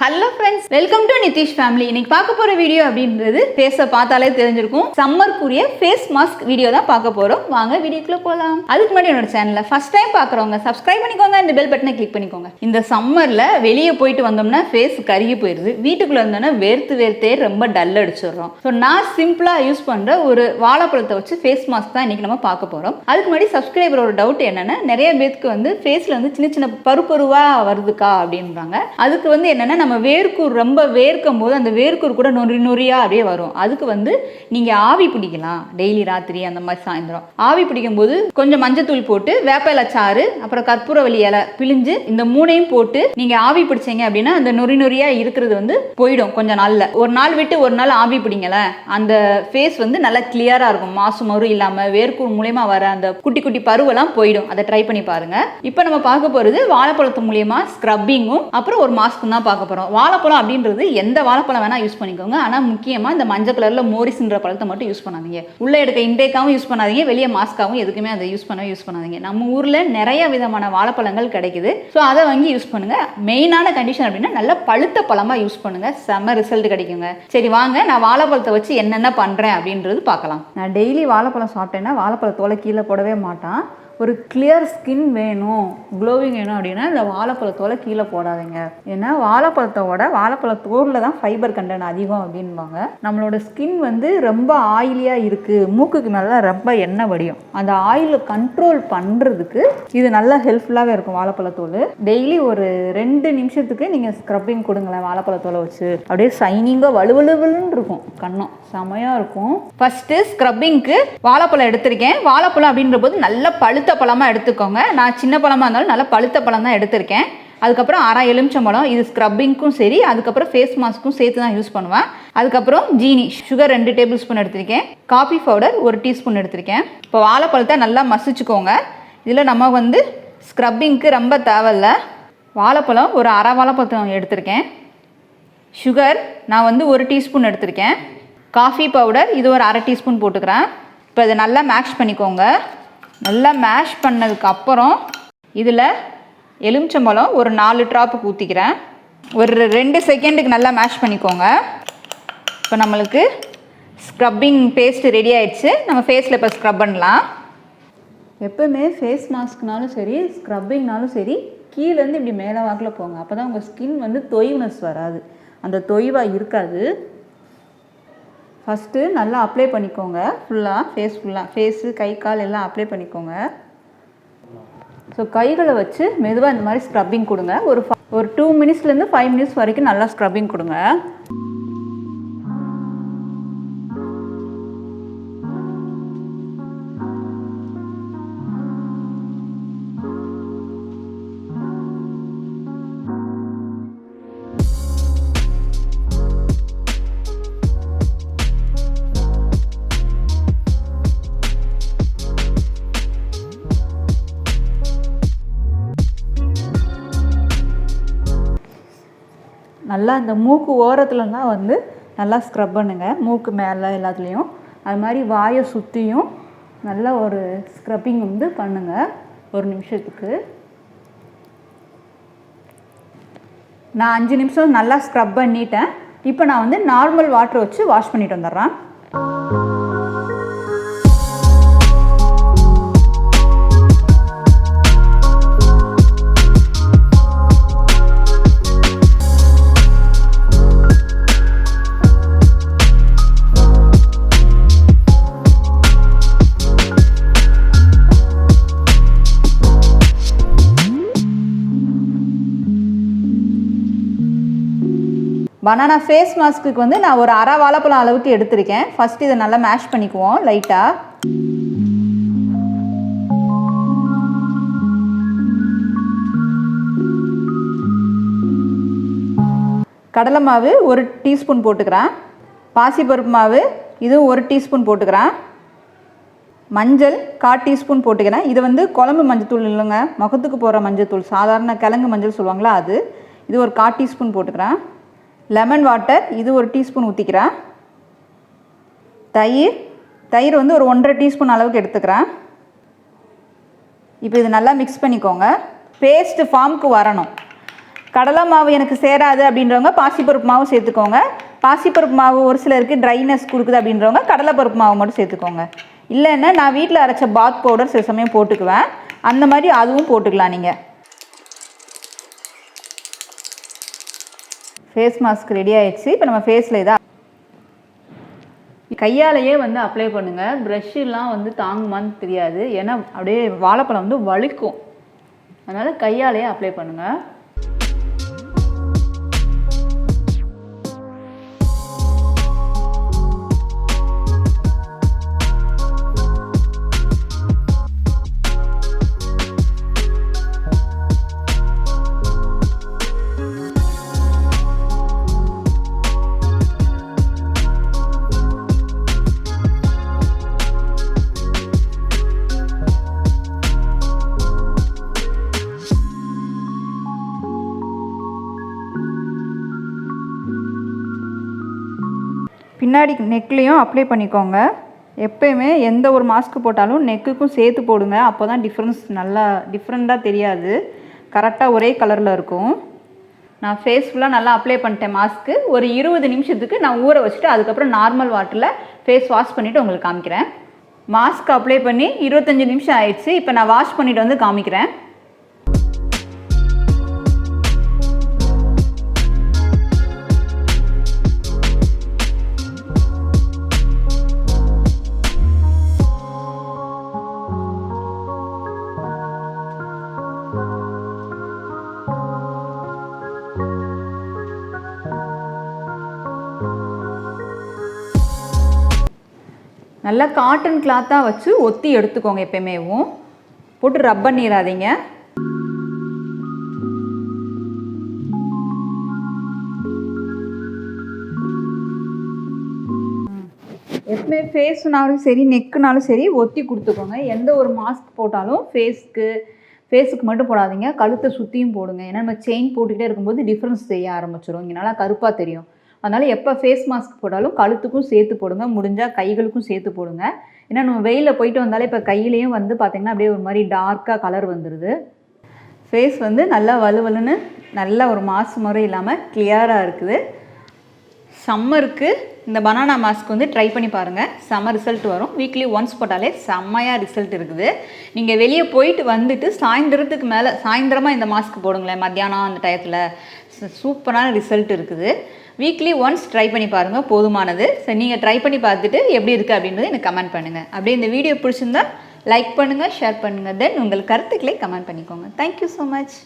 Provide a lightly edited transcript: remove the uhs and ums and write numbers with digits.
Hello friends, welcome to Nitish family. இன்னைக்கு பார்க்க போற வீடியோ அப்படின்றது ஃபேஸை பார்த்தாலே தெரிஞ்சிருக்கும். சம்மருக்குரிய ஃபேஸ் மாஸ்க் வீடியோ தான் பார்க்க போறோம். வாங்க வீடியோக்குள்ள போகலாம். அதுக்கு முன்னாடி என்னோட சேனலை ஃபர்ஸ்ட் டைம் பார்க்குறவங்க சப்ஸ்கிரைப் பண்ணிக்கோங்க, இந்த பெல் பட்டனை கிளிக் பண்ணிக்கோங்க. இந்த சம்மர்ல வெளியே போயிட்டு வந்தோம்னா ஃபேஸ் கருகி போயிடுது. வீட்டுக்குள்ள இருந்தோம்னா வேர்த்தே ரொம்ப டல் அடிச்சிடுறோம். ஸோ நான் சிம்பிளா யூஸ் பண்ற ஒரு வாழைப்பழத்தை வச்சு ஃபேஸ் மாஸ்க் தான் இன்னைக்கு நம்ம பார்க்க போறோம். அதுக்கு முன்னாடி சப்ஸ்கிரைபரோட டவுட் என்னன்னா, நிறைய பேருக்கு வந்து ஃபேஸ்ல வந்து சின்ன சின்ன பருப்பருவா வருதுக்கா அப்படின்றாங்க. அதுக்கு வந்து என்னன்னா, நம்ம வேர்க்கூர் ரொம்ப வேர்க்கும் போது அந்த வேர்க்கூர் கூட நொறியா அப்படியே வரும். அதுக்கு வந்து நீங்க ஆவி பிடிக்கலாம். டெய்லி ராத்திரி அந்த மாதிரி சாயந்தரம் ஆவி பிடிக்கும் போது கொஞ்சம் மஞ்சத்தூள் போட்டு வேப்ப சாறு அப்புறம் கற்பூரவள்ளி இலை பிழிஞ்சு இந்த மூணையும் போட்டு நீங்க ஆவி பிடிச்சீங்க அப்படின்னா அந்த நொறியா இருக்கிறது வந்து போயிடும். கொஞ்சம் நாள்ல ஒரு நாள் விட்டு ஒரு நாள் ஆவி பிடிங்கல, அந்த ஃபேஸ் வந்து நல்லா கிளியரா இருக்கும். மாசு மறு இல்லாம வேர்க்கூர் மூலமா வர அந்த குட்டி குட்டி பருவெல்லாம் போயிடும். அதை ட்ரை பண்ணி பாருங்க. இப்போ நம்ம பார்க்க போறது வாழைப்பழத்து மூலியமா ஸ்க்ரப்பிங்கும் அப்புறம் ஒரு மாஸ்க்கும் தான் பார்க்க போறோம். வாழைப்பழம் அப்படின்றது எந்த வாழைப்பழம் வேணா யூஸ் பண்ணிக்கோங்க. ஆனா முக்கியமா இந்த மஞ்சள் கலர்ல மோரிஸ்ன்ற பழத்தை மட்டும் யூஸ் பண்ணாதீங்க. உள்ள எடுக்க இன்டேக்காவும் யூஸ் பண்ணாதீங்க, வெளியே மாஸ்காவும் எதுக்குமே அதை யூஸ் பண்ணாதீங்க. நம்ம ஊர்ல நிறைய விதமான வாழைப்பழங்கள் கிடைக்குது. ஸோ அதை வாங்கி யூஸ் பண்ணுங்க. மெயினான கண்டிஷன் அப்படின்னா நல்ல பழுத்த பழமா யூஸ் பண்ணுங்க, செம ரிசல்ட் கிடைக்குங்க. சரி வாங்க, நான் வாழைப்பழத்தை வச்சு என்னென்ன பண்றேன் அப்படின்றது பார்க்கலாம். நான் டெய்லி வாழைப்பழம் சாப்பிட்டேன்னா வாழைப்பழத்தோலை கீழே போடவே மாட்டேன். ஒரு கிளியர் ஸ்கின் வேணும், க்ளோவிங் வேணும் அப்படின்னா இந்த வாழைப்பழத்தோலை கீழே போடாதீங்க. ஏன்னா வாழைப்பழத்தோட வாழைப்பழத்தோரில் தான் ஃபைபர் கண்டென்ட் அதிகம் அப்படின்பாங்க. நம்மளோட ஸ்கின் வந்து ரொம்ப ஆயிலியாக இருக்குது, மூக்குக்கு நல்லா ரொம்ப எண்ணெய் வடியும். அந்த ஆயிலை கண்ட்ரோல் பண்ணுறதுக்கு இது நல்லா ஹெல்ப்ஃபுல்லாகவே இருக்கும் வாழைப்பழத்தோல். டெய்லி ஒரு 2 நிமிஷத்துக்கு நீங்கள் ஸ்க்ரப்பிங் கொடுங்களேன் வாழைப்பழத்தோலை வச்சு. அப்படியே ஷைனிங்காக வலுவலுன்னு இருக்கும், கண்ணம் செமையாக இருக்கும். ஃபஸ்ட்டு ஸ்க்ரப்பிங்க்கு வாழைப்பழம் எடுத்திருக்கேன். வாழைப்பழம் அப்படின்ற போது நல்ல பழுத்த பழமாக எடுத்துக்கோங்க. நான் சின்ன பழமாக இருந்தாலும் நல்லா பழுத்த பழம் தான் எடுத்திருக்கேன். அதுக்கப்புறம் அரை எலுமிச்சம்பழம், இது ஸ்க்ரப்பிங்க்கும் சரி அதுக்கப்புறம் ஃபேஸ் மாஸ்க்கும் சேர்த்து தான் யூஸ் பண்ணுவேன். அதுக்கப்புறம் ஜீனி, சுகர் 2 டேபிள் ஸ்பூன் எடுத்திருக்கேன். காஃபி பவுடர் 1 டீஸ்பூன் எடுத்திருக்கேன். இப்போ வாழைப்பழத்தை நல்லா மசிச்சுக்கோங்க. இதில் நம்ம வந்து ஸ்க்ரப்பிங்க்கு ரொம்ப தேவையில்லை. வாழைப்பழம் ஒரு அரை வாழைப்பழம் எடுத்திருக்கேன். சுகர் நான் வந்து 1 டீஸ்பூன் எடுத்திருக்கேன். காஃபி பவுடர் இது ஒரு அரை டீஸ்பூன் போட்டுக்கிறேன். இப்போ இதை நல்லா மேஷ் பண்ணிக்கோங்க. நல்லா மேஷ் பண்ணதுக்கப்புறம் இதில் எலுமிச்சம்பழம் ஒரு 4 ட்ராப்புக்கு ஊற்றிக்கிறேன். ஒரு 2 செகண்டுக்கு நல்லா மேஷ் பண்ணிக்கோங்க. இப்போ நம்மளுக்கு ஸ்க்ரப்பிங் பேஸ்ட் ரெடி ஆயிடுச்சு. நம்ம ஃபேஸில் இப்போ ஸ்க்ரப் பண்ணலாம். எப்போவுமே ஃபேஸ் மாஸ்க்னாலும் சரி ஸ்க்ரப்பிங்னாலும் சரி கீழேருந்து இப்படி மேலே வாக்கில் போங்க. அப்போ தான் உங்கள் ஸ்கின் வந்து தொய்வுனஸ் வராது, அந்த தொய்வாக இருக்காது. ஃபஸ்ட்டு நல்லா அப்ளை பண்ணிக்கோங்க. ஃபேஸு கை கால் எல்லாம் அப்ளை பண்ணிக்கோங்க. ஸோ கைகளை வச்சு மெதுவாக இந்த மாதிரி ஸ்க்ரப்பிங் கொடுங்க. ஒரு 2 மினிட்ஸ்லேருந்து 5 மினிட்ஸ் வரைக்கும் நல்லா ஸ்க்ரப்பிங் கொடுங்க. நல்லா இந்த மூக்கு ஓரத்துலலாம் வந்து நல்லா ஸ்க்ரப் பண்ணுங்கள். மூக்கு மேலே எல்லாத்துலேயும் அது மாதிரி வாயை சுற்றியும் நல்லா ஒரு ஸ்க்ரப்பிங் வந்து பண்ணுங்கள் 1 நிமிஷத்துக்கு. நான் 5 நிமிஷம் நல்லா ஸ்க்ரப் பண்ணிட்டேன். இப்போ நான் வந்து நார்மல் வாட்டர் வச்சு வாஷ் பண்ணிட்டு வந்துடுறேன். பனானா ஃபேஸ் மாஸ்க்கு வந்து நான் ஒரு அரை வாழைப்பழம் அளவுக்கு எடுத்திருக்கேன். ஃபஸ்ட்டு இதை நல்லா மேஷ் பண்ணிக்குவோம் லைட்டாக. கடலை மாவு 1 டீஸ்பூன் போட்டுக்கிறேன். பாசிப்பருப்பு மாவு இதுவும் 1 டீஸ்பூன் போட்டுக்கிறேன். மஞ்சள் 1/4 டீஸ்பூன் போட்டுக்கிறேன். இது வந்து குழம்பு மஞ்சத்தூள் இல்லைங்க, முகத்துக்கு போகிற மஞ்சத்தூள், சாதாரண கிழங்கு மஞ்சள் சொல்லுவாங்களா அது. இது ஒரு 1/4 டீஸ்பூன் போட்டுக்கிறேன். லெமன் வாட்டர் இது 1 டீஸ்பூன் ஊற்றிக்கிறேன். தயிர் வந்து ஒரு 1.5 டீஸ்பூன் அளவுக்கு எடுத்துக்கிறேன். இப்போ இது நல்லா மிக்ஸ் பண்ணிக்கோங்க. பேஸ்ட் ஃபார்முக்கு வரணும். கடலை மாவு எனக்கு சேராது அப்படின்றவங்க பாசிப்பருப்பு மாவு சேர்த்துக்கோங்க. பாசிப்பருப்பு மாவு ஒரு சிலருக்கு ட்ரைனஸ் கொடுக்குது அப்படின்றவங்க கடலைப்பருப்பு மாவு மட்டும் சேர்த்துக்கோங்க. இல்லைன்னா நான் வீட்டில் அரைச்ச பாத் பவுடர் சில சமயம் போட்டுக்குவேன், அந்த மாதிரி அதுவும் போட்டுக்கலாம். நீங்கள் ஃபேஸ் மாஸ்க் ரெடி ஆயிடுச்சு. இப்போ நம்ம ஃபேஸில் இதாக கையாலேயே வந்து அப்ளை பண்ணுங்கள். ப்ரஷ்ஷெலாம் வந்து தாங்குமான்னு தெரியாது, ஏன்னா அப்படியே வாழைப்பழம் வந்து வலிக்கும். அதனால் கையாலேயே அப்ளை பண்ணுங்கள். பின்னாடி நெக்லேயும் அப்ளை பண்ணிக்கோங்க. எப்போயுமே எந்த ஒரு மாஸ்க் போட்டாலும் நெக்குக்கும் சேர்த்து போடுங்க. அப்போ தான் நல்லா டிஃப்ரெண்ட்டாக தெரியாது, கரெக்டாக ஒரே கலரில் இருக்கும். நான் ஃபேஸ் ஃபுல்லாக நல்லா அப்ளை பண்ணிட்டேன் மாஸ்க்கு. ஒரு 20 நிமிஷத்துக்கு நான் ஊற வச்சுட்டு அதுக்கப்புறம் நார்மல் வாட்டரில் ஃபேஸ் வாஷ் பண்ணிவிட்டு உங்களுக்கு காமிக்கிறேன். மாஸ்க் அப்ளை பண்ணி 25 நிமிஷம் ஆயிடுச்சு. இப்போ நான் வாஷ் பண்ணிவிட்டு வந்து காமிக்கிறேன். நல்லா காட்டன் கிளாத்தாக வச்சு ஒத்தி எடுத்துக்கோங்க. எப்போயுமேவும் போட்டு ரப் பண்ணிடாதீங்க. எப்பவுமே ஃபேஸ்னாலும் சரி நெக்குனாலும் சரி ஒத்தி கொடுத்துக்கோங்க. எந்த ஒரு மாஸ்க் போட்டாலும் ஃபேஸுக்கு மட்டும் போடாதீங்க, கழுத்தை சுற்றியும் போடுங்க. ஏன்னா நம்ம செயின் போட்டுக்கிட்டே இருக்கும்போது டிஃப்ரென்ஸ் தெரிய ஆரம்பிச்சிடும், இங்கே நல்லா கருப்பாக தெரியும். அதனால் எப்போ ஃபேஸ் மாஸ்க் போட்டாலும் கழுத்துக்கும் சேர்த்து போடுங்க, முடிஞ்சால் கைகளுக்கும் சேர்த்து போடுங்க. ஏன்னா நம்ம வெயிலில் போயிட்டு வந்தாலே இப்போ கையிலையும் வந்து பார்த்திங்கன்னா அப்படியே ஒரு மாதிரி டார்க்காக கலர் வந்துடுது. ஃபேஸ் வந்து நல்லா வலுவலுன்னு நல்ல ஒரு மாசு முறை இல்லாமல் கிளியராக இருக்குது. சம்மருக்கு இந்த பனானா மாஸ்க் வந்து ட்ரை பண்ணி பாருங்கள், செம்ம ரிசல்ட் வரும். வீக்லி ஒன்ஸ் போட்டாலே செம்மையாக ரிசல்ட் இருக்குது. நீங்கள் வெளியே போயிட்டு வந்துட்டு சாயந்தரத்துக்கு மேலே சாயந்தரமாக இந்த மாஸ்க் போடுங்களேன், மத்தியானம் அந்த டயத்தில் சூப்பரான ரிசல்ட் இருக்குது. வீக்லி ஒன்ஸ் ட்ரை பண்ணி பாருங்கள், போதுமானது. சரி, நீங்கள் ட்ரை பண்ணி பார்த்துட்டு எப்படி இருக்குது அப்படின்றது எனக்கு கமெண்ட் பண்ணுங்கள். அப்படியே இந்த வீடியோ பிடிச்சிருந்தா லைக் பண்ணுங்கள், ஷேர் பண்ணுங்கள், தென் உங்கள் கருத்துக்களை கமெண்ட் பண்ணிக்கோங்க. Thank you so much.